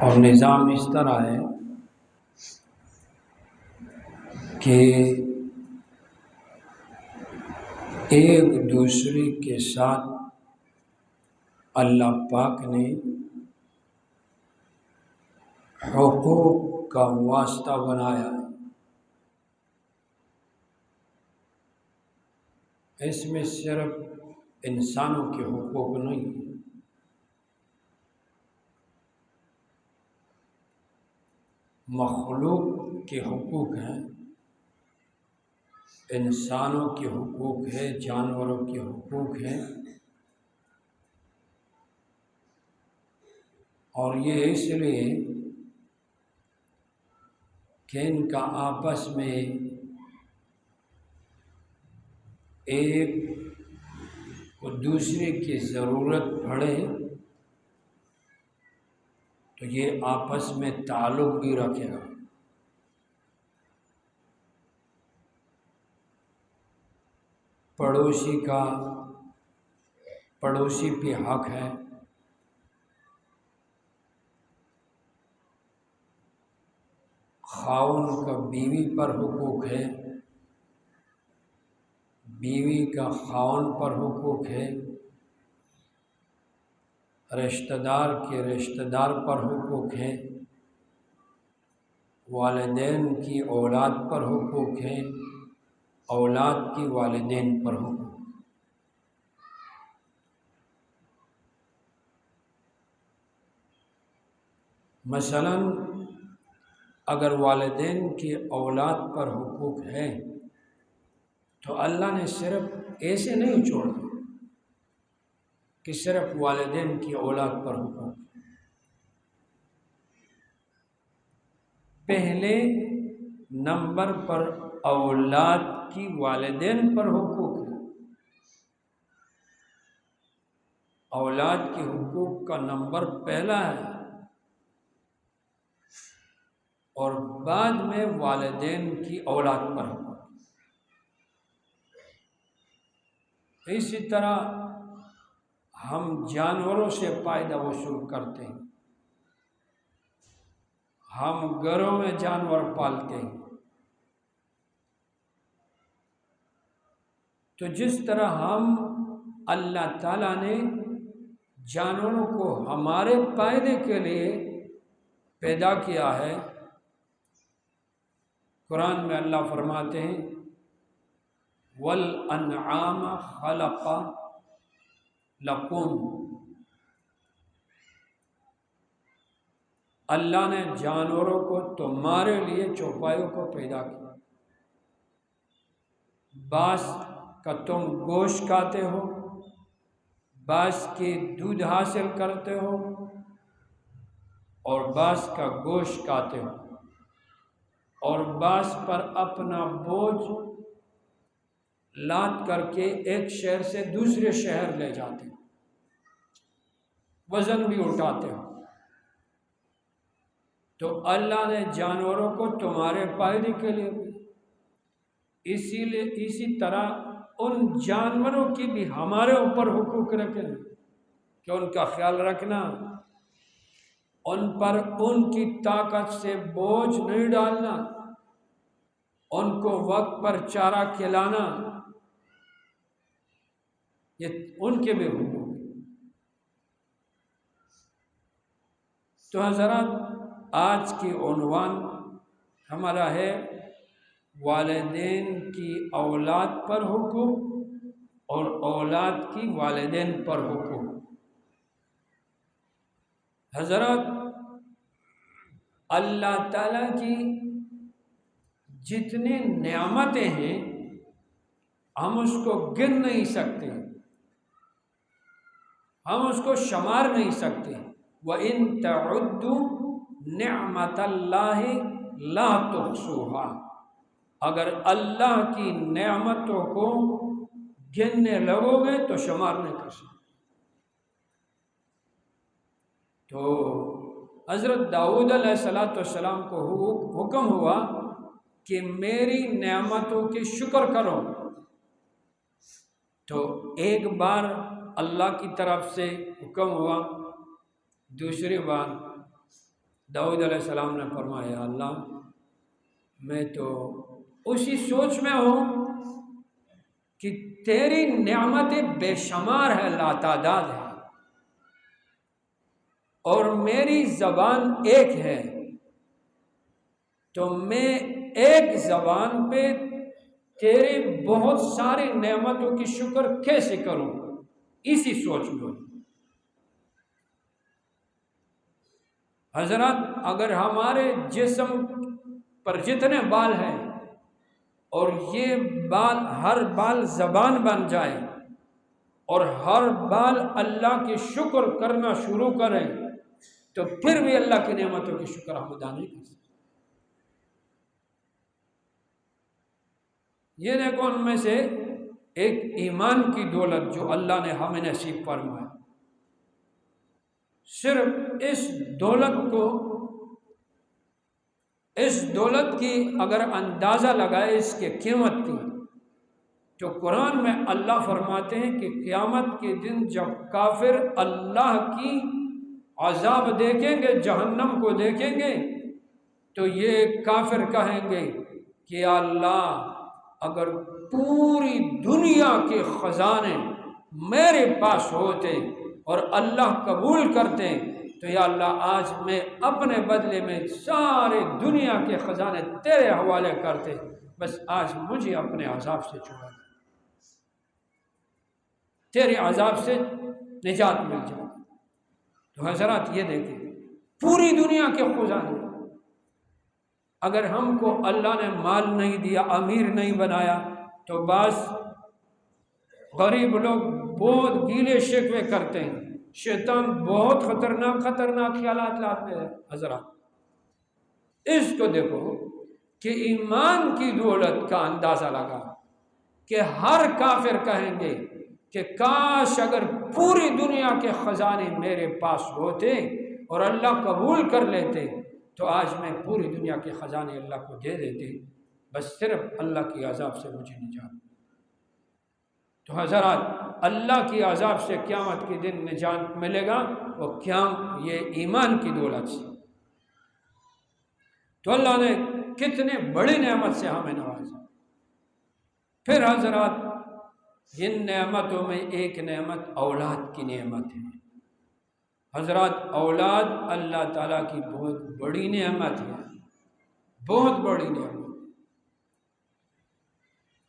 اور نظام اس طرح ہے کہ ایک دوسرے کے ساتھ اللہ پاک نے حقوق کا واسطہ بنایا ہے۔ اس میں صرف انسانوں کے حقوق نہیں، مخلوق کے حقوق ہیں، انسانوں کے حقوق ہے، جانوروں کے حقوق ہیں، اور یہ اس لیے کہ ان کا آپس میں ایک کو دوسرے کی ضرورت پڑے تو یہ آپس میں تعلق بھی رکھے گا۔ پڑوسی پہ حق ہے، خاوند کا بیوی پر حقوق ہے، بیوی کا خاوند پر حقوق ہے، رشتہ دار کے رشتہ دار پر حقوق ہے، والدین کی اولاد پر حقوق ہے، اولاد کی والدین پر حقوق۔ مثلا اگر والدین کی اولاد پر حقوق ہے تو اللہ نے صرف ایسے نہیں چھوڑا کہ صرف والدین کی اولاد پر حقوق، پہلے نمبر پر اولاد کی والدین پر حقوق ہے، اولاد کے حقوق کا نمبر پہلا ہے، اور بعد میں والدین کی اولاد پر حقوق۔ اسی طرح ہم جانوروں سے فائدہ وصول کرتے ہیں، ہم گھروں میں جانور پالتے ہیں، تو جس طرح ہم اللہ تعالیٰ نے جانوروں کو ہمارے فائدے کے لیے پیدا کیا ہے، قرآن میں اللہ فرماتے ہیں وَالْأَنْعَامَ خَلَقَ لَكُمْ، اللہ نے جانوروں کو تمہارے لیے چوپایوں کو پیدا کیا، بعض کا تم گوشت کھاتے ہو، بعض کی دودھ حاصل کرتے ہو، اور بعض کا گوشت کھاتے ہو، اور بعض پر اپنا بوجھ لاد کر کے ایک شہر سے دوسرے شہر لے جاتے ہو، وزن بھی اٹھاتے ہو۔ تو اللہ نے جانوروں کو تمہارے فائدے کے لیے، اسی طرح ان جانوروں کی بھی ہمارے اوپر حقوق رکھے کہ ان کا خیال رکھنا، ان پر ان کی طاقت سے بوجھ نہیں ڈالنا، ان کو وقت پر چارہ کھلانا، یہ ان کے بھی حقوق ہیں۔ تو حضرات، آج کی عنوان ہمارا ہے والدین کی اولاد پر حقوق اور اولاد کی والدین پر حقوق۔ حضرات، اللہ تعالیٰ کی جتنی نعمتیں ہیں ہم اس کو گن نہیں سکتے، ہم اس کو شمار نہیں سکتے۔ وَإِن تَعُدُّوا نِعْمَةَ اللَّهِ لَا تُحْصُوهَا، اگر اللہ کی نعمتوں کو گننے لگو گے تو شمار نہیں کر سکتے۔ تو حضرت داؤد علیہ السلام کو حکم ہوا کہ میری نعمتوں کے شکر کرو، تو ایک بار اللہ کی طرف سے حکم ہوا، دوسری بار داؤد علیہ السلام نے فرمایا اللہ میں تو اسی سوچ میں ہوں کہ تیری نعمتیں بے شمار ہے، لاتعداد ہے، اور میری زبان ایک ہے، تو میں ایک زبان پہ تیرے بہت ساری نعمتوں کی شکر کیسے کروں؟ اسی سوچ میں حضرات، اگر ہمارے جسم پر جتنے بال ہیں اور یہ بال، ہر بال زبان بن جائے اور ہر بال اللہ کی شکر کرنا شروع کریں تو پھر بھی اللہ کی نعمتوں کی شکر ہم ادا نہیں کر سکتے۔ یہ دیکھو ان میں سے ایک ایمان کی دولت جو اللہ نے ہمیں نصیب فرمایا، صرف اس دولت کی اگر اندازہ لگائے اس کے قیمت کی، تو قرآن میں اللہ فرماتے ہیں کہ قیامت کے دن جب کافر اللہ کی عذاب دیکھیں گے، جہنم کو دیکھیں گے، تو یہ کافر کہیں گے کہ یا اللہ اگر پوری دنیا کے خزانے میرے پاس ہوتے اور اللہ قبول کرتے تو یا اللہ آج میں اپنے بدلے میں سارے دنیا کے خزانے تیرے حوالے کرتے، بس آج مجھے اپنے عذاب سے چھڑا دے، تیرے عذاب سے نجات مل جائے۔ تو حضرات یہ دیکھیں پوری دنیا کے خزانے، اگر ہم کو اللہ نے مال نہیں دیا، امیر نہیں بنایا، تو بعض غریب لوگ بہت گیلے شکوے کرتے ہیں، شیطان بہت خطرناک خیالات لاتے ہیں۔ حضرات اس کو دیکھو کہ ایمان کی دولت کا اندازہ لگا کہ ہر کافر کہیں گے کہ کاش اگر پوری دنیا کے خزانے میرے پاس ہوتے اور اللہ قبول کر لیتے تو آج میں پوری دنیا کے خزانے اللہ کو دے دیتے، بس صرف اللہ کی عذاب سے مجھے نجات۔ تو حضرات اللہ کی عذاب سے قیامت کے دن نجات ملے گا، وہ یہ ایمان کی دولت سے۔ تو اللہ نے کتنے بڑی نعمت سے ہمیں نوازا۔ پھر حضرات جن نعمتوں میں ایک نعمت اولاد کی نعمت ہے۔ حضرات اولاد اللہ تعالیٰ کی بہت بڑی نعمت ہے، بہت بڑی نعمت۔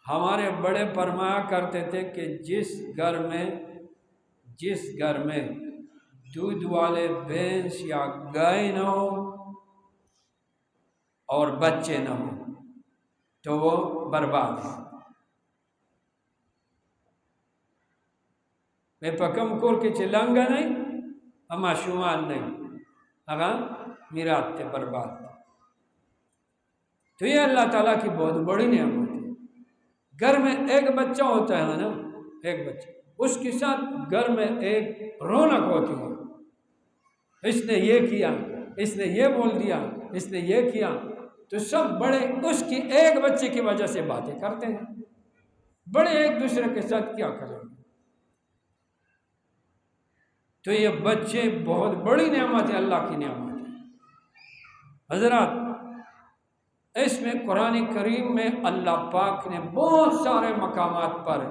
ہمارے بڑے فرمایا کرتے تھے کہ جس گھر میں دودھ والے بھینس یا گائے نہ ہو اور بچے نہ ہو تو وہ برباد ہے۔ میں پکم کور کے چلانگا نہیں، اما شمال نہیں، اگر میرات تے برباد۔ تو یہ اللہ تعالیٰ کی بہت بڑی نعمت ہے۔ گھر میں ایک بچہ ہوتا ہے نا، ایک بچہ، اس کے ساتھ گھر میں ایک رونق ہوتی ہے۔ اس نے یہ کیا، اس نے یہ بول دیا، اس نے یہ کیا، تو سب بڑے اس کی ایک بچے کی وجہ سے باتیں کرتے ہیں، بڑے ایک دوسرے کے ساتھ کیا کریں۔ تو یہ بچے بہت بڑی نعمت ہے، اللہ کی نعمت ہے۔ حضرات اس میں قرآن کریم میں اللہ پاک نے بہت سارے مقامات پر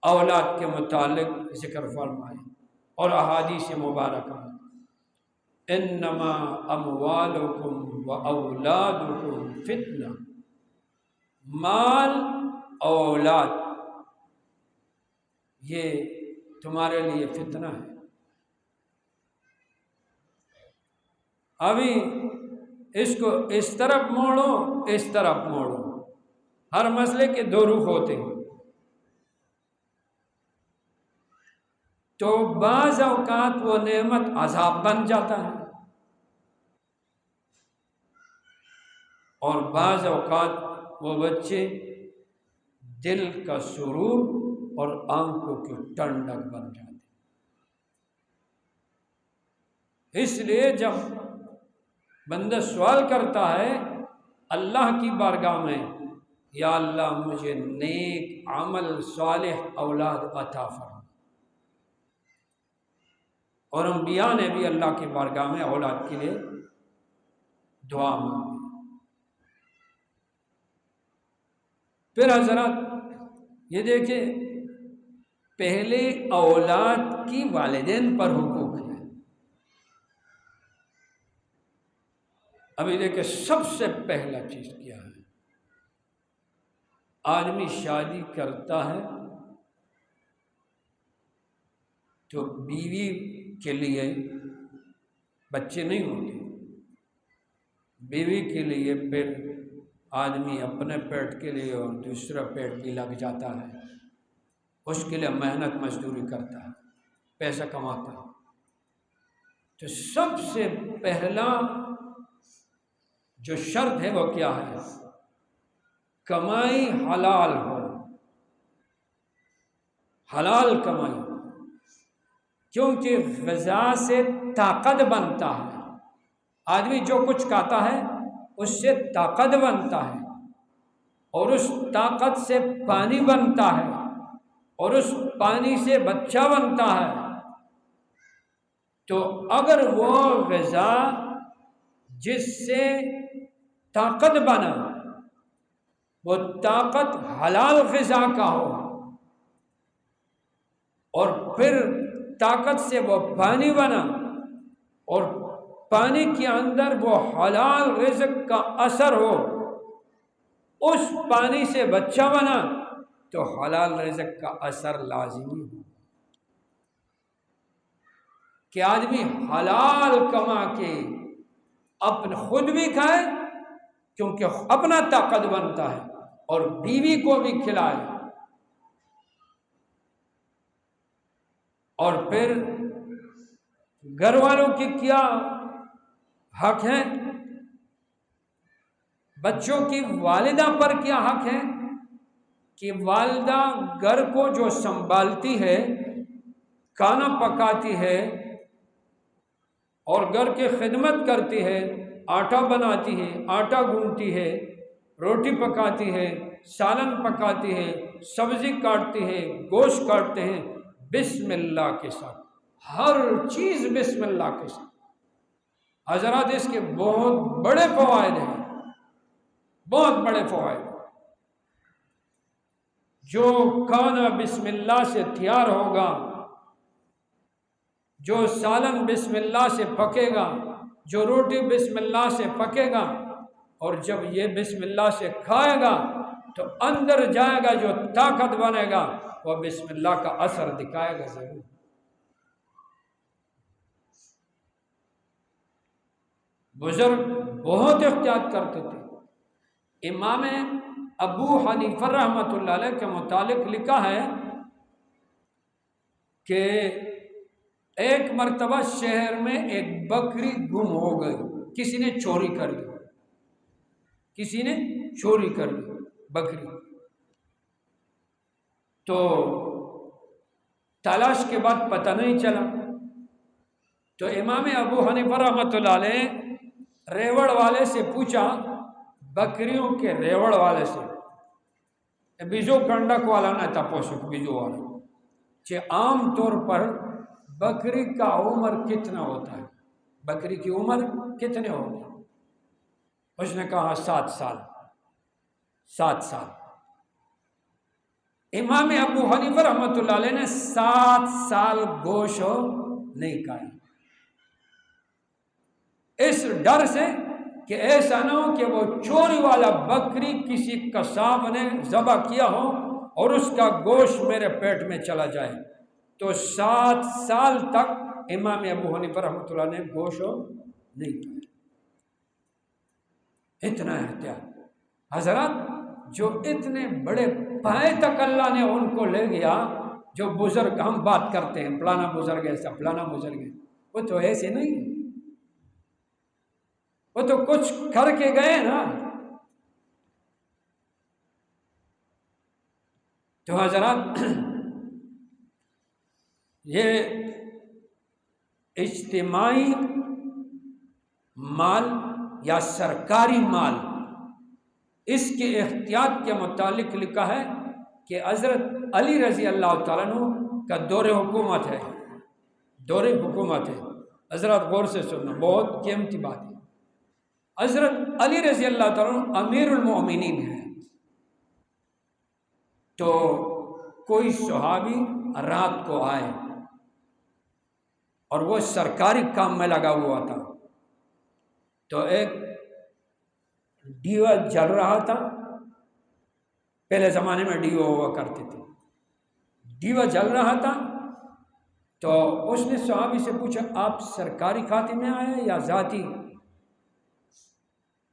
اولاد کے متعلق ذکر فرمائے اور احادیث مبارکہ، انما اموالکم و اولادکم فتنہ، مال اولاد یہ تمہارے لیے فتنہ ہے۔ ابھی اس کو اس طرف موڑو، اس طرف موڑو، ہر مسئلے کے دو رخ ہوتے ہیں۔ تو بعض اوقات وہ نعمت عذاب بن جاتا ہے اور بعض اوقات وہ بچے دل کا سرور اور آنکھوں کی ٹھنڈک بن جاتے۔ اس لیے جب بندہ سوال کرتا ہے اللہ کی بارگاہ میں، یا اللہ مجھے نیک عمل صالح اولاد عطا فرما، اور انبیاء نے بھی اللہ کی بارگاہ میں اولاد کے لیے دعا مانگی۔ پھر حضرات یہ دیکھیں، پہلے اولاد کی والدین پر حقوق ہے۔ ابھی دیکھیں سب سے پہلا چیز کیا ہے؟ آدمی شادی کرتا ہے تو بیوی کے لیے بچے نہیں ہوتے، بیوی کے لیے پھر آدمی اپنے پیٹ کے لیے اور دوسرا پیٹ بھی لگ جاتا ہے، اس کے لیے محنت مزدوری کرتا ہے، پیسہ کماتا ہے۔ تو سب سے پہلا جو شرط ہے وہ کیا ہے؟ کمائی حلال ہو، حلال کمائی، کیونکہ غذا سے طاقت بنتا ہے۔ آدمی جو کچھ کھاتا ہے اس سے طاقت بنتا ہے، اور اس طاقت سے پانی بنتا ہے، اور اس پانی سے بچہ بنتا ہے۔ تو اگر وہ غذا جس سے طاقت بنا وہ طاقت حلال غذا کا ہو، اور پھر طاقت سے وہ پانی بنا، اور پانی کے اندر وہ حلال رزق کا اثر ہو، اس پانی سے بچہ بنا، تو حلال رزق کا اثر لازمی ہو کہ آدمی حلال کما کے اپنے خود بھی کھائے، کیونکہ اپنا طاقت بنتا ہے، اور بیوی کو بھی کھلائے۔ اور پھر گھر والوں کی کیا حق ہے؟ بچوں کی والدہ پر کیا حق ہے کہ والدہ گھر کو جو سنبھالتی ہے، کھانا پکاتی ہے اور گھر کی خدمت کرتی ہے، آٹا بناتی ہے، آٹا گوندتی ہے، روٹی پکاتی ہے، سالن پکاتی ہے، سبزی کاٹتی ہے، گوشت کاٹتے ہیں، بسم اللہ کے ساتھ، ہر چیز بسم اللہ کے ساتھ۔ حضرات اس کے بہت بڑے فوائد ہیں، بہت بڑے فوائد۔ جو کھانا بسم اللہ سے تیار ہوگا، جو سالن بسم اللہ سے پکے گا، جو روٹی بسم اللہ سے پکے گا، اور جب یہ بسم اللہ سے کھائے گا تو اندر جائے گا، جو طاقت بنے گا وہ بسم اللہ کا اثر دکھائے گا ضرور۔ بزرگ بہت احتیاط کرتے تھے۔ امام ابو حنیفہ رحمۃ اللہ علیہ کے متعلق لکھا ہے کہ ایک مرتبہ شہر میں ایک بکری گم ہو گئی، کسی نے چوری کر لی، کسی نے چوری کر لی بکری۔ تو تلاش کے بعد پتہ نہیں چلا، تو امام ابو حنیفہ رحمۃ اللہ علیہ ریوڑ والے سے پوچھا، بکریوں کے ریوڑ والے سے، بیجو کنڈک والا نہ تھا، پوشک بیجو والا، کہ عام طور پر بکری کا عمر کتنا ہوتا ہے، بکری کی عمر کتنے ہوگی؟ اس نے کہا 7 سال۔ 7 سال۔ امام ابو حنیفہ رحمۃ اللہ علیہ نے 7 سال گوشت نہیں کھایا، اس ڈر سے کہ ایسا نہ ہو کہ وہ چوری والا بکری کسی قصاب نے ذبح کیا ہو اور اس کا گوشت میرے پیٹ میں چلا جائے۔ تو 7 سال تک امام ابو حنیفہ رحمۃ اللہ نے گوشت نہیں کھایا۔ اتنا احتیاط۔ حضرات جو اتنے بڑے پائے تک اللہ نے ان کو لے گیا، جو بزرگ ہم بات کرتے ہیں فلانا بزرگ ایسا، فلانا بزرگ ہے، وہ تو ایسے نہیں، وہ تو کچھ کر کے گئے نا۔ تو حضرات یہ اجتماعی مال یا سرکاری مال، اس کے احتیاط کے متعلق لکھا ہے کہ حضرت علی رضی اللہ تعالیٰ عنہ کا دور حکومت ہے، دور حکومت ہے. حضرات غور سے سننا، بہت قیمتی بات ہے. حضرت علی رضی اللہ تعالیٰ عنہ امیر المومنین ہے. تو کوئی صحابی رات کو آئے اور وہ سرکاری کام میں لگا ہوا تھا. تو ایک ڈیوا جل رہا تھا. پہلے زمانے میں ڈیوا ہوا کرتے تھے. ڈیوا جل رہا تھا تو اس نے صحابی سے پوچھا آپ سرکاری کھاتے میں آئے یا ذاتی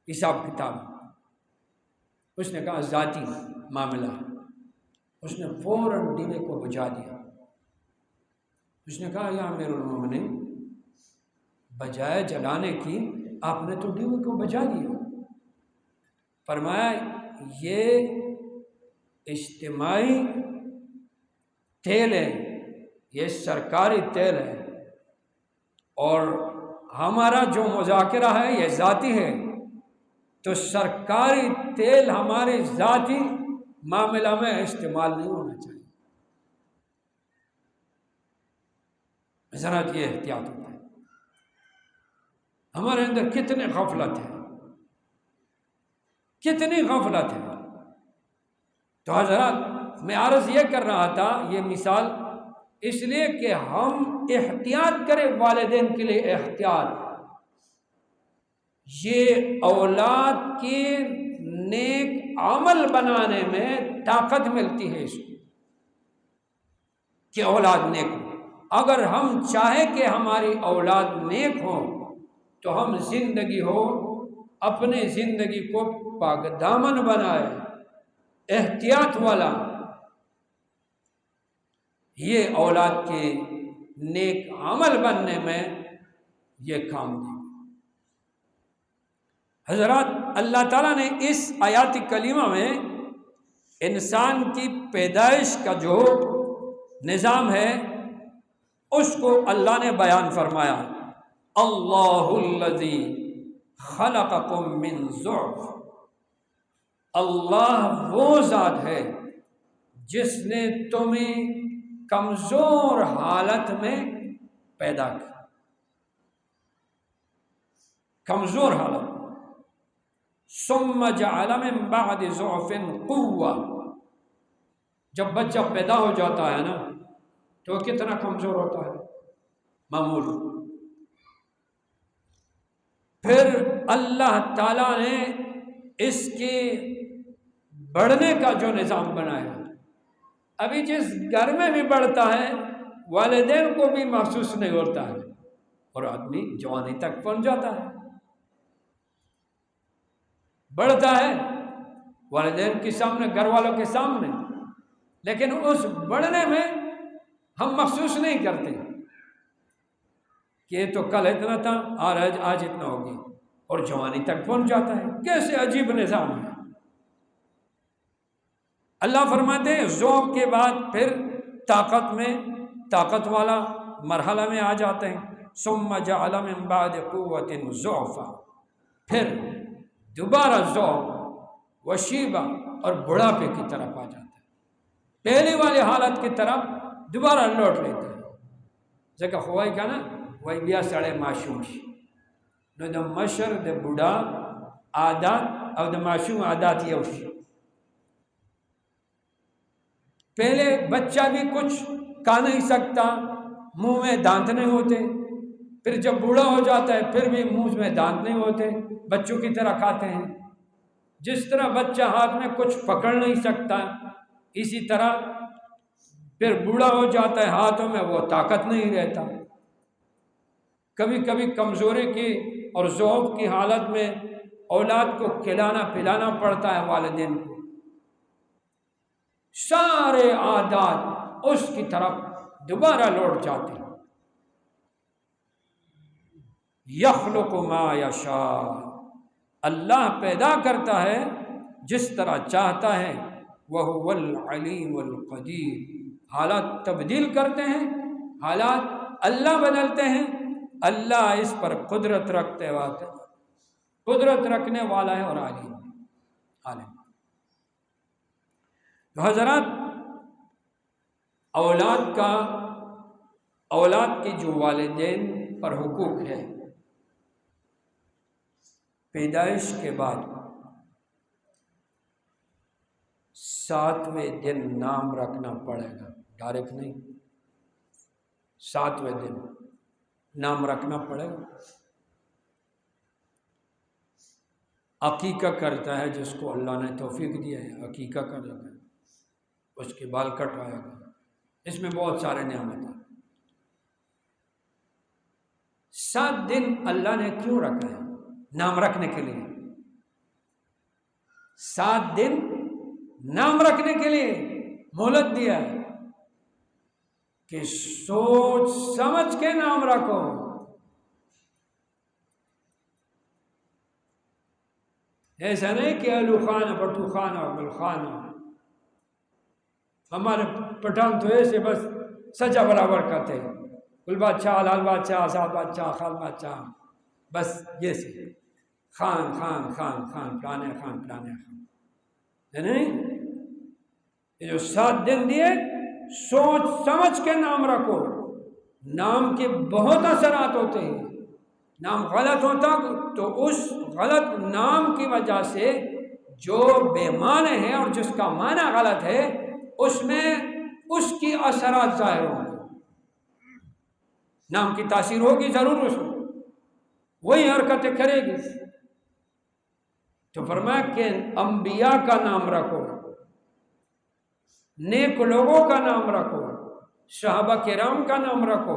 حساب کتاب؟ اس نے کہا ذاتی معاملہ. اس نے فوراً ڈیوے کو بجھا دیا. اس نے کہا یا امیر المومنین، بجائے جلانے کی آپ نے تو ڈیوے کو بجھا دیا. فرمایا یہ اجتماعی تیل ہے، یہ سرکاری تیل ہے، اور ہمارا جو مذاکرہ ہے یہ ذاتی ہے. تو سرکاری تیل ہمارے ذاتی معاملہ میں استعمال نہیں ہونا چاہیے. حضرات یہ احتیاط ہوتا ہے. ہمارے اندر کتنی غفلت ہے، کتنی غفلت ہے. تو حضرات میں عرض یہ کر رہا تھا، یہ مثال اس لیے کہ ہم احتیاط کریں، والدین کے لیے احتیاط. یہ اولاد کے نیک عمل بنانے میں طاقت ملتی ہے اس کو کہ اولاد نیک ہو. اگر ہم چاہیں کہ ہماری اولاد نیک ہو تو ہم اپنے زندگی کو پاک دامن بنائے، احتیاط والا. یہ اولاد کے نیک عمل بننے میں یہ کام دے. حضرات اللہ تعالیٰ نے اس آیات کلیمہ میں انسان کی پیدائش کا جو نظام ہے اس کو اللہ نے بیان فرمایا. اللہ الذی خلقکم من ضعف. اللہ وہ ذات ہے جس نے تمہیں کمزور حالت میں پیدا کیا. کمزور حالت. ثم جعل من بعد ضعف قوة. جب بچہ پیدا ہو جاتا ہے نا تو کتنا کمزور ہوتا ہے، معمول. پھر اللہ تعالیٰ نے اس کے بڑھنے کا جو نظام بنایا. ابھی جس گھر میں بھی بڑھتا ہے والدین کو بھی محسوس نہیں ہوتا ہے اور آدمی جوانی تک پہنچ جاتا ہے. بڑھتا ہے والدین کے سامنے، گھر والوں کے سامنے، لیکن اس بڑھنے میں ہم محسوس نہیں کرتے کہ یہ تو کل اتنا تھا آج اتنا ہوگی، اور جوانی تک پہنچ جاتا ہے. کیسے عجیب نظام ہے. اللہ فرماتے ہیں ذوق کے بعد پھر طاقت والا مرحلہ میں آ جاتے ہیں. ثم جعل من بعد قوة ضعفا. پھر دوبارہ ذوق وشیبہ اور بڑھاپے کی طرف آ جاتا ہے. پہلی والی حالت کی طرف دوبارہ لوٹ لیتا ہے. جگہ خواہی کا نا وہی بیا سڑے معشوم شی نو دا مشر دا بڑھا عادات اور دا معشوم عادات یہ ہوشی. پہلے بچہ بھی کچھ کھا نہیں سکتا، منہ میں دانت نہیں ہوتے. پھر جب بوڑھا ہو جاتا ہے پھر بھی منہ میں دانت نہیں ہوتے، بچوں کی طرح کھاتے ہیں. جس طرح بچہ ہاتھ میں کچھ پکڑ نہیں سکتا اسی طرح پھر بوڑھا ہو جاتا ہے، ہاتھوں میں وہ طاقت نہیں رہتا. کبھی کبھی کمزوری کی اور ذوق کی حالت میں اولاد کو کھلانا پلانا پڑتا ہے والدین کو. سارے عادات اس کی طرف دوبارہ لوٹ جاتے ہیں. یخلق ما یشاء. اللہ پیدا کرتا ہے جس طرح چاہتا ہے. وہو العلیم القدیر. حالات تبدیل کرتے ہیں، حالات اللہ بدلتے ہیں. اللہ اس پر قدرت رکھنے والا ہے اور عالم. تو حضرات اولاد کا اولاد کی جو والدین پر حقوق ہے، پیدائش کے بعد 7ویں دن نام رکھنا پڑے گا، ڈائریکٹ نہیں، 7ویں دن نام رکھنا پڑے گا۔ عقیقہ کرتا ہے جس کو اللہ نے توفیق دیا ہے، عقیقہ کر لیتا ہے، اس کے بال کٹوائے گا، اس میں بہت سارے نعمت ہیں۔ 7 دن اللہ نے کیوں رکھا ہے؟ نام رکھنے کے لیے۔ 7 دن نام رکھنے کے لیے مہلت دیا ہے کہ سوچ سمجھ کے نام رکھو۔ ایسا نہیں کہ الو خان بٹو خان اور گل خان، ہمارے پٹھان تو ایسے بس سجا برابر کرتے ہیں، گل بادشاہ، لال بادشاہ، آزاد بادشاہ، خان بادشاہ، بس یہ سے خان خان خان خان پرانے خان پرانے خان، نہیں، یہ جو 7 دن دیے سوچ سمجھ کے نام رکھو۔ نام کے بہت اثرات ہوتے ہیں، نام غلط ہوتا تو اس غلط نام کی وجہ سے جو بے معنی ہے اور جس کا معنی غلط ہے اس میں اس کی اثرات ظاہر ہوں گے، نام کی تاثیر ہوگی ضرور اس میں، وہی حرکتیں کرے گی۔ تو فرمایا کہ انبیاء کا نام رکھو، نیک لوگوں کا نام رکھو، صحابہ کرام کا نام رکھو،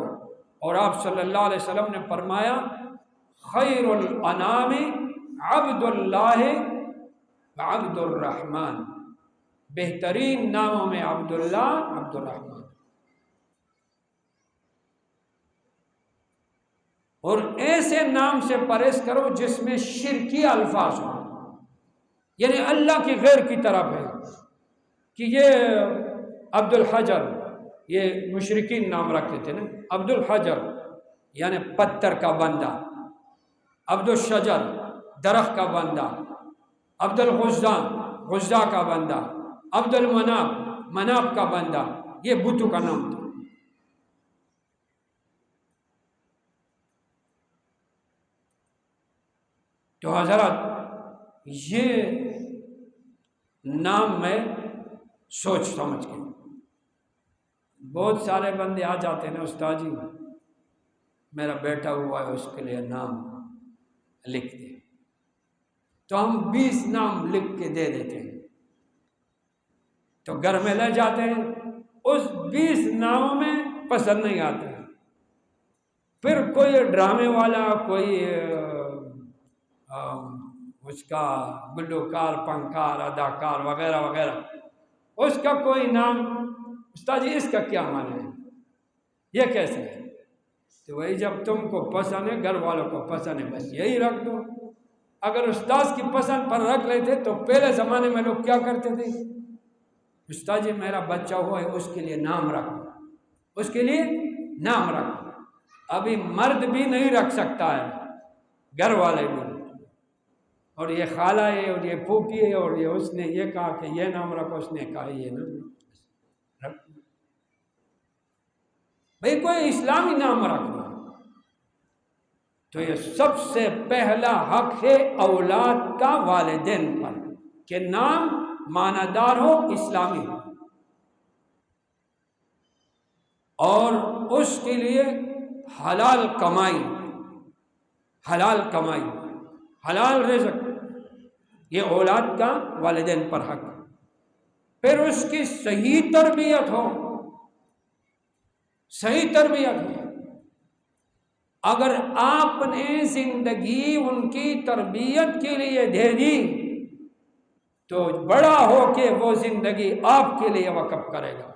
اور آپ صلی اللہ علیہ وسلم نے فرمایا خیر الانام عبد اللہ عبد الرحمن، بہترین ناموں میں عبداللہ عبد الرحمن، اور ایسے نام سے پرہیز کرو جس میں شرکی الفاظ ہوں، یعنی اللہ کی غیر کی طرف ہے، کہ یہ عبد الحجر، یہ مشرکین نام رکھتے تھے نا، عبد الحجر یعنی پتھر کا بندہ، عبد الشجر درخت کا بندہ، عبد الغزہ غزہ کا بندہ، عبد المناف مناف کا بندہ، یہ بتوں کا نام تھا۔ تو حضرات یہ نام میں سوچ سمجھ کے، بہت سارے بندے آ جاتے ہیں نا، استاد جی میرا بیٹا ہوا ہے اس کے لیے نام لکھ دے، تو ہم 20 نام لکھ کے دے دیتے ہیں، تو گھر میں لے جاتے ہیں، اس 20 ناموں میں پسند نہیں آتے، پھر کوئی ڈرامے والا، کوئی اس کا گلوکار، فنکار، اداکار وغیرہ وغیرہ، اس کا کوئی نام، استاد جی اس کا کیا معنی ہے، یہ کیسے ہے؟ تو وہی جب تم کو پسند ہے، گھر والوں کو پسند ہے، بس یہی رکھ دو۔ اگر استاد کی پسند پر رکھ لیتے تو پہلے زمانے میں لوگ کیا کرتے تھے؟ استاد جی میرا بچہ ہوا ہے اس کے لیے نام رکھو، اس کے لیے نام رکھو۔ ابھی مرد بھی نہیں رکھ سکتا ہے، گھر والے بھی، اور یہ خالہ ہے اور یہ پھوپھی ہے اور یہ اس نے یہ کہا کہ یہ نام رکھو، اس نے کہا یہ نام رکھ، بھئی کوئی اسلامی نام رکھنا۔ تو یہ سب سے پہلا حق ہے اولاد کا والدین پر کہ نام معنی دار ہو، اسلامی ہو، اور اس کے لیے حلال کمائی، حلال کمائی، حلال رزق، یہ اولاد کا والدین پر حق ہے۔ پھر اس کی صحیح تربیت ہو، صحیح تربیت ہو۔ اگر آپ نے زندگی ان کی تربیت کے لیے دے دی تو بڑا ہو کے وہ زندگی آپ کے لیے وقف کرے گا،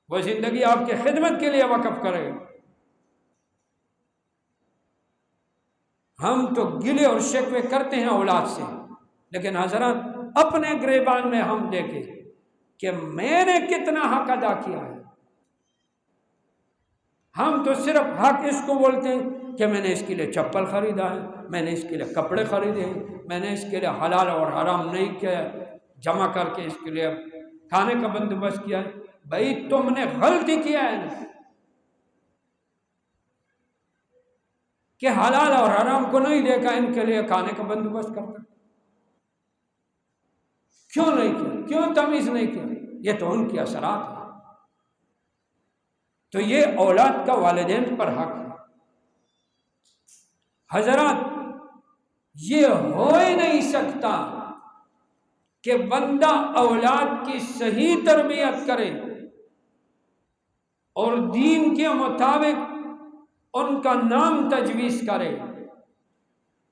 وہ زندگی آپ کی خدمت کے لیے وقف کرے گا۔ ہم تو گلے اور شکوے کرتے ہیں اولاد سے، لیکن حضرات اپنے گریبان میں ہم دیکھیں کہ میں نے کتنا حق ادا کیا ہے۔ ہم تو صرف حق اس کو بولتے ہیں کہ میں نے اس کے لیے چپل خریدا ہے، میں نے اس کے لیے کپڑے خریدے ہیں، میں نے اس کے لیے حلال اور حرام نہیں کیا، جمع کر کے اس کے لیے کھانے کا بندوبست کیا ہے۔ بھائی تم نے غلطی کیا ہے نا، کہ حلال اور حرام کو نہیں دیکھا، ان کے لیے کھانے کا بندوبست کرتا؟ کیوں نہیں کیا؟ کیوں تمیز نہیں کیا؟ یہ تو ان کے اثرات ہیں۔ تو یہ اولاد کا والدین پر حق ہے۔ حضرات، یہ ہو ہی نہیں سکتا کہ بندہ اولاد کی صحیح تربیت کرے اور دین کے مطابق ان کا نام تجویز کرے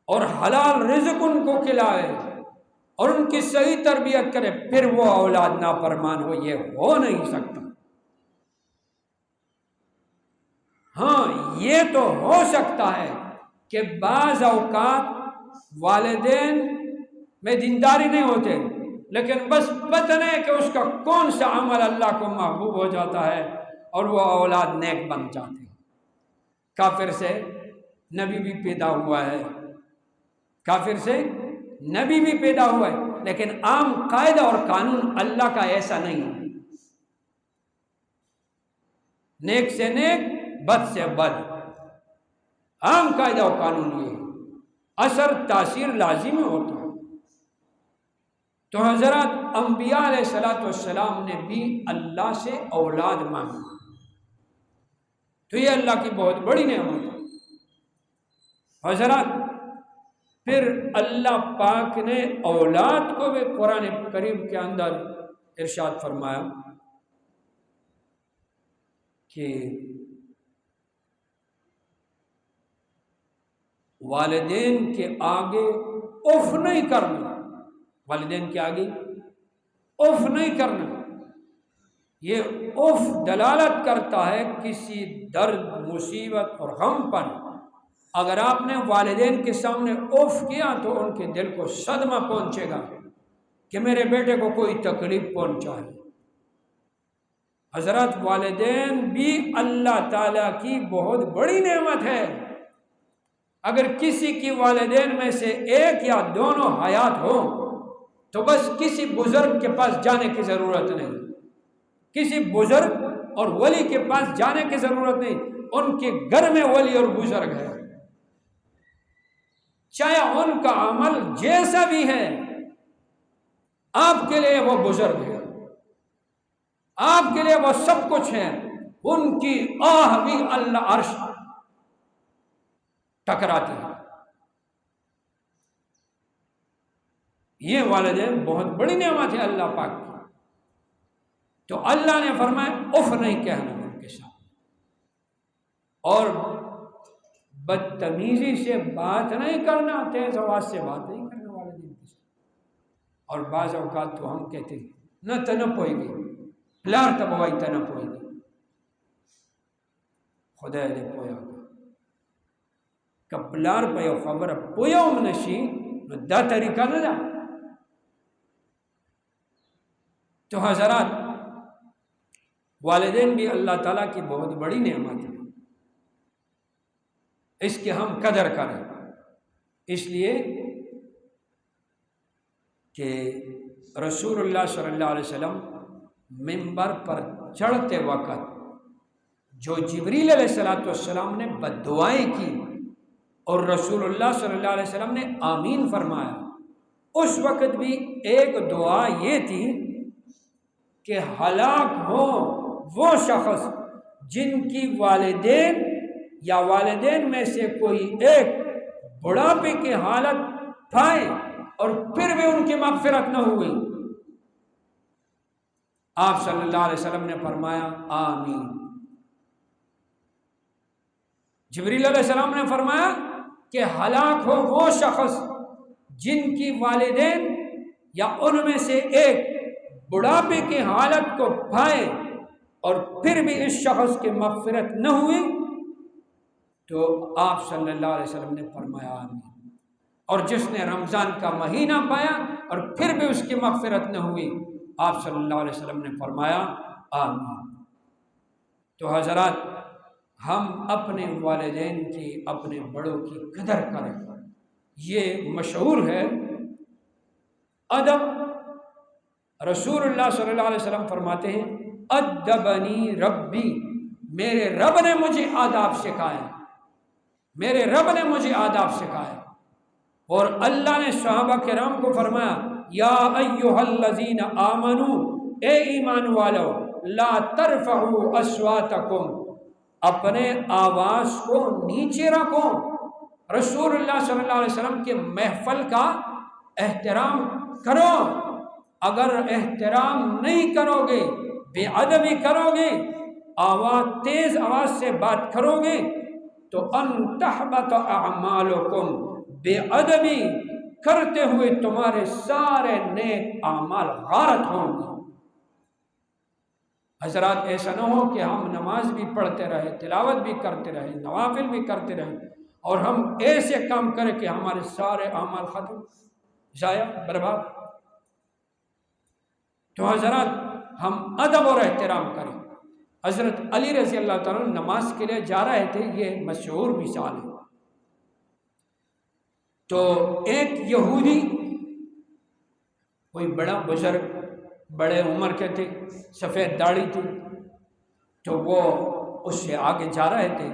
اور حلال رزق ان کو کھلائے اور ان کی صحیح تربیت کرے، پھر وہ اولاد نافرمان ہو۔ یہ ہو نہیں سکتا۔ ہاں، یہ تو ہو سکتا ہے کہ بعض اوقات والدین میں دینداری نہیں ہوتے، لیکن بس پتہ نہیں کہ اس کا کون سا عمل اللہ کو محبوب ہو جاتا ہے اور وہ اولاد نیک بن جاتے ہیں۔ کافر سے نبی بھی پیدا ہوا ہے، کافر سے نبی بھی پیدا ہوا ہے، لیکن عام قاعدہ اور قانون اللہ کا ایسا نہیں ہے۔ نیک سے نیک، بد سے بد، عام قاعدہ اور قانون یہ ہے۔ اثر تاثیر لازمی ہوتا ہے۔ تو حضرات، انبیاء علیہ السلام نے بھی اللہ سے اولاد مانگی، تو یہ اللہ کی بہت بڑی نعمت ہے۔ حضرات، پھر اللہ پاک نے اولاد کو بھی قرآن کریم کے اندر ارشاد فرمایا کہ والدین کے آگے اف نہیں کرنا، والدین کے آگے اف نہیں کرنا۔ یہ اف دلالت کرتا ہے کسی درد، مصیبت اور غم پر۔ اگر آپ نے والدین کے سامنے اف کیا تو ان کے دل کو صدمہ پہنچے گا کہ میرے بیٹے کو کوئی تکلیف پہنچا ہے۔ حضرات، والدین بھی اللہ تعالیٰ کی بہت بڑی نعمت ہے۔ اگر کسی کی والدین میں سے ایک یا دونوں حیات ہو تو بس کسی بزرگ کے پاس جانے کی ضرورت نہیں، کسی بزرگ اور ولی کے پاس جانے کی ضرورت نہیں، ان کے گھر میں ولی اور بزرگ ہے، چاہے ان کا عمل جیسا بھی ہے، آپ کے لیے وہ بزرگ ہے، آپ کے لیے وہ سب کچھ ہے۔ ان کی آہ بھی اللہ عرش ٹکراتی ہے۔ یہ والدین بہت بڑی نعمت ہے اللہ پاک کی۔ تو اللہ نے فرمایا اف نہیں کہنا ان کے ساتھ، اور بدتمیزی سے بات نہیں کرنا، تیز آواز سے بات نہیں کرنا والدین کے ساتھ۔ اور بعض اوقات تو ہم کہتے ہیں نہ تنپ ہوئی گئی، پلار تب ہوائی تنپ ہوئی گئی، خدا دے پویا کہ پلار پہ خبر پویا نشی دا طریقہ نہ دا۔ تو حضرات، والدین بھی اللہ تعالیٰ کی بہت بڑی نعمت ہے، اس کی ہم قدر کریں۔ اس لیے کہ رسول اللہ صلی اللہ علیہ وسلم منبر پر چڑھتے وقت جو جبریل علیہ السلام نے بد دعائیں کی اور رسول اللہ صلی اللہ علیہ وسلم نے آمین فرمایا، اس وقت بھی ایک دعا یہ تھی کہ ہلاک ہو وہ شخص جن کی والدین یا والدین میں سے کوئی ایک بڑھاپے کی حالت پائے اور پھر بھی ان کی مغفرت نہ ہوئی۔ آپ صلی اللہ علیہ وسلم نے فرمایا آمین۔ جبریل علیہ السلام نے فرمایا کہ ہلاک ہو وہ شخص جن کی والدین یا ان میں سے ایک بڑھاپے کی حالت کو پائے اور پھر بھی اس شخص کی مغفرت نہ ہوئی، تو آپ صلی اللہ علیہ وسلم نے فرمایا آمین۔ اور جس نے رمضان کا مہینہ پایا اور پھر بھی اس کی مغفرت نہ ہوئی، آپ صلی اللہ علیہ وسلم نے فرمایا آمین۔ تو حضرات، ہم اپنے والدین کی، اپنے بڑوں کی قدر کریں۔ یہ مشہور ہے ادب۔ رسول اللہ صلی اللہ علیہ وسلم فرماتے ہیں ادبنی ربی، میرے رب نے مجھے آداب سکھائے۔ میرے رب نے مجھے آداب سکھائے۔ اور اللہ نے صحابہ کرام کو فرمایا یا ایھا الذین آمنو، اے ایمان والو، لا ترفعوا اصواتکم، اپنے آواز کو نیچے رکھو۔ رسول اللہ صلی اللہ علیہ وسلم کے محفل کا احترام کرو۔ اگر احترام نہیں کرو گے، بے ادبی کرو گے، تیز آواز سے بات کرو گے تو ان تحبط اعمالکم، بے ادبی کرتے ہوئے تمہارے سارے نیک اعمال غارت ہوں گے۔ حضرات ایسا نہ ہو کہ ہم نماز بھی پڑھتے رہے، تلاوت بھی کرتے رہے، نوافل بھی کرتے رہے، اور ہم ایسے کام کریں کہ ہمارے سارے اعمال ختم، ضائع، برباد۔ تو حضرات ہم ادب اور احترام کریں۔ حضرت علی رضی اللہ تعالیٰ نماز کے لیے جا رہے تھے، یہ مشہور مثال ہے۔ تو ایک یہودی، کوئی بڑا بزرگ، بڑے عمر کے تھے، سفید داڑھی تھی، تو وہ اس سے آگے جا رہے تھے۔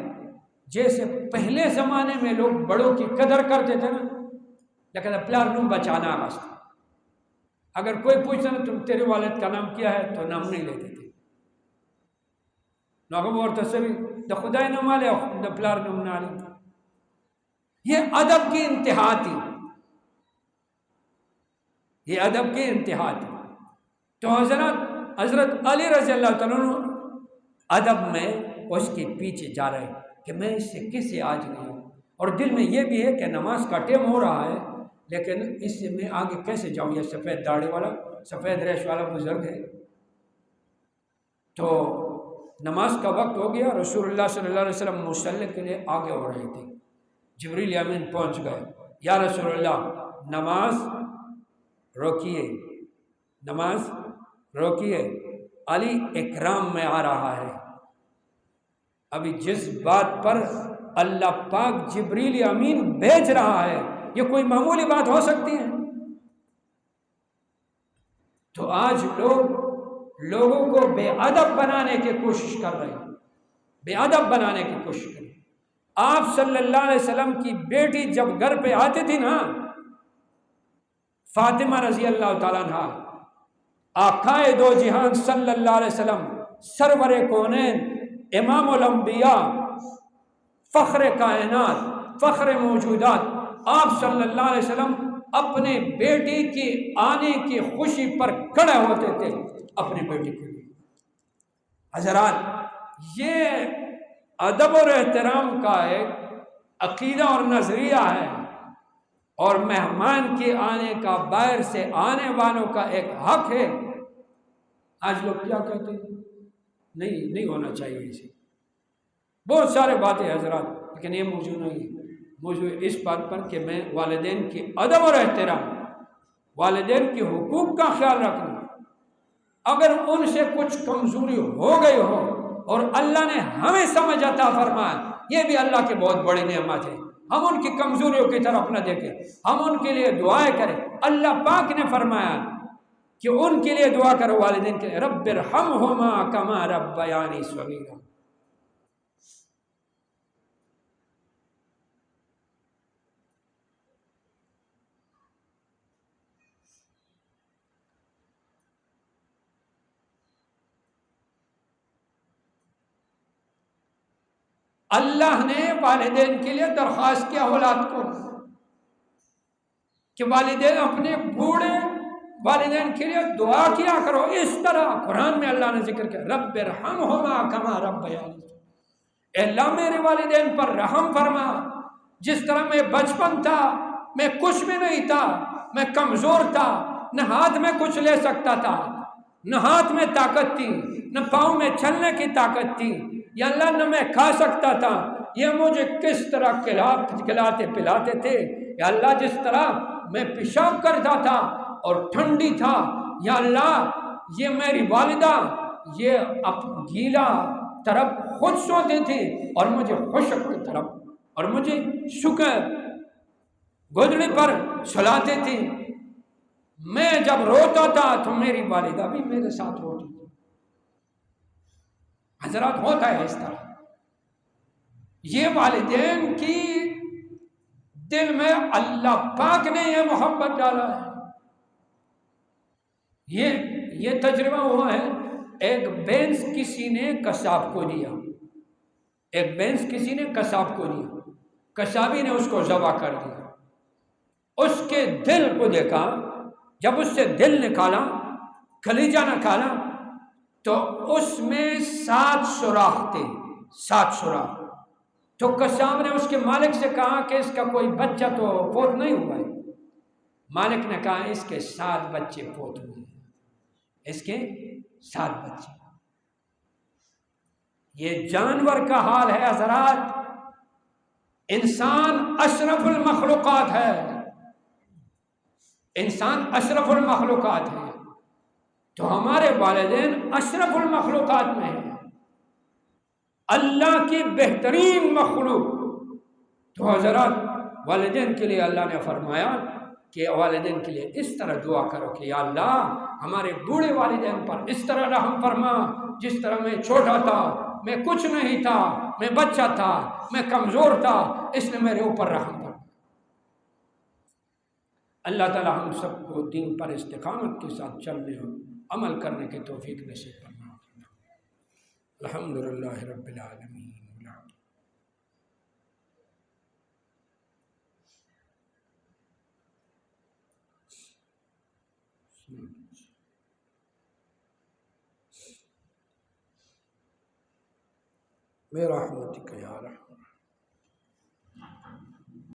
جیسے پہلے زمانے میں لوگ بڑوں کی قدر کرتے تھے نا، لیکن پیار نم بچانا واسطے، اگر کوئی پوچھتا نا تم تیرے والد کا نام کیا ہے تو نام نہیں لیتے تھے، ناگم اور تصویر دا خدای نام آلے دا پیار نم نہ آلے۔ یہ ادب کی انتہا تھی، یہ ادب کی انتہا تھی۔ تو حضرت علی رضی اللہ تعالیٰ ادب میں اس کے پیچھے جا رہے کہ میں اس سے کسے آج نہیں ہوں، اور دل میں یہ بھی ہے کہ نماز کا ٹائم ہو رہا ہے، لیکن اس سے میں آگے کیسے جاؤں، یہ سفید داڑھی والا، سفید ریش والا بزرگ ہے۔ تو نماز کا وقت ہو گیا، رسول اللہ صلی اللہ علیہ وسلم مصلی کے لیے آگے ہو رہے تھے۔ جبریل امین پہنچ گئے، یا رسول اللہ نماز روکیے، نماز روکیے، علی اکرام میں آ رہا ہے۔ ابھی جس بات پر اللہ پاک جبریل امین بھیج رہا ہے، یہ کوئی معمولی بات ہو سکتی ہے؟ تو آج لوگوں کو بے ادب بنانے کی کوشش کر رہے ہیں، بے ادب بنانے کی کوشش کر رہے ہیں۔ آپ صلی اللہ علیہ وسلم کی بیٹی جب گھر پہ آتی تھی نا، فاطمہ رضی اللہ تعالیٰ عنہ، آقائے دو جہان صلی اللہ علیہ وسلم، سرور کونین، امام الانبیاء، فخر کائنات، فخر موجودات، آپ صلی اللہ علیہ وسلم اپنے بیٹی کی آنے کی خوشی پر کھڑے ہوتے تھے اپنی بیٹی کے لیے۔ حضرات یہ ادب اور احترام کا ایک عقیدہ اور نظریہ ہے، اور مہمان کے آنے کا، باہر سے آنے والوں کا ایک حق ہے۔ آج لوگ کیا کہتے ہیں؟ نہیں ہونا چاہیے اسے، بہت سارے باتیں حضرات، لیکن یہ موضوع نہیں ہے۔ موضوع اس بات پر کہ میں والدین کی ادب اور احترام، والدین کے حقوق کا خیال رکھنا۔ اگر ان سے کچھ کمزوری ہو گئی ہو اور اللہ نے ہمیں سمجھ عطا فرمایا، یہ بھی اللہ کی بہت بڑی نعمت ہے۔ ہم ان کی کمزوریوں کی طرف نہ دیکھیں، ہم ان کے لیے دعائیں کریں۔ اللہ پاک نے فرمایا کہ ان کے لیے دعا کرو، والدین کے لیے، رب ارحمہما کما ربیانی صغیرا۔ اللہ نے والدین کے لیے درخواست کیا اولاد کو کہ والدین اپنے بوڑھے والدین کے لیے دعا کیا کرو۔ اس طرح قرآن میں اللہ نے ذکر کیا، رب ارحمہما کما ربیانی، اے اللہ میرے والدین پر رحم فرما، جس طرح میں بچپن تھا میں کچھ بھی نہیں تھا، میں کمزور تھا، نہ ہاتھ میں کچھ لے سکتا تھا، نہ ہاتھ میں طاقت تھی، نہ پاؤں میں چلنے کی طاقت تھی، یا اللہ نہ میں کھا سکتا تھا، یہ مجھے کس طرح کھلاتے پلاتے تھے، یا اللہ جس طرح میں پیشاب کرتا تھا اور ٹھنڈی تھا، یا اللہ یہ میری والدہ یہ گیلا طرف خود سوتے تھے اور مجھے خشک کی طرف اور مجھے شکر گودڑی پر سلاتے تھے، میں جب روتا تھا تو میری والدہ بھی میرے ساتھ روتی تھی۔ حضرات ہوتا ہے اس طرح، یہ والدین کی دل میں اللہ پاک نے یہ محبت ڈالا ہے. یہ تجربہ ہوا ہے. ایک بینس کسی نے قصاب کو دیا، ایک بینس کسی نے قصاب کو دیا، قصابی نے اس کو ذبح کر دیا. اس کے دل کو دیکھا، جب اس سے دل نکالا، کلیجہ نکالا، تو اس میں 7 سوراخ تھے، 7 سوراخ. تو قصاب نے اس کے مالک سے کہا کہ اس کا کوئی بچہ تو فوت نہیں ہوا ہے. مالک نے کہا اس کے 7 بچے فوت ہوئے ہیں، اس کے 7 بچے. یہ جانور کا حال ہے حضرات. انسان اشرف المخلوقات ہے، انسان اشرف المخلوقات ہے، تو ہمارے والدین اشرف المخلوقات میں ہیں، اللہ کی بہترین مخلوق. تو حضرات والدین کے لیے اللہ نے فرمایا کہ والدین کے لیے اس طرح دعا کرو کہ یا اللہ ہمارے بوڑھے والدین پر اس طرح رحم فرما جس طرح میں چھوٹا تھا، میں کچھ نہیں تھا، میں بچہ تھا، میں کمزور تھا، اس نے میرے اوپر رحم فرما. اللہ تعالی ہم سب کو دین پر استقامت کے ساتھ چلنے اور عمل کرنے کے توفیق نصیب فرما. الحمدللہ رب العالمین. برحمتک یا رحمن.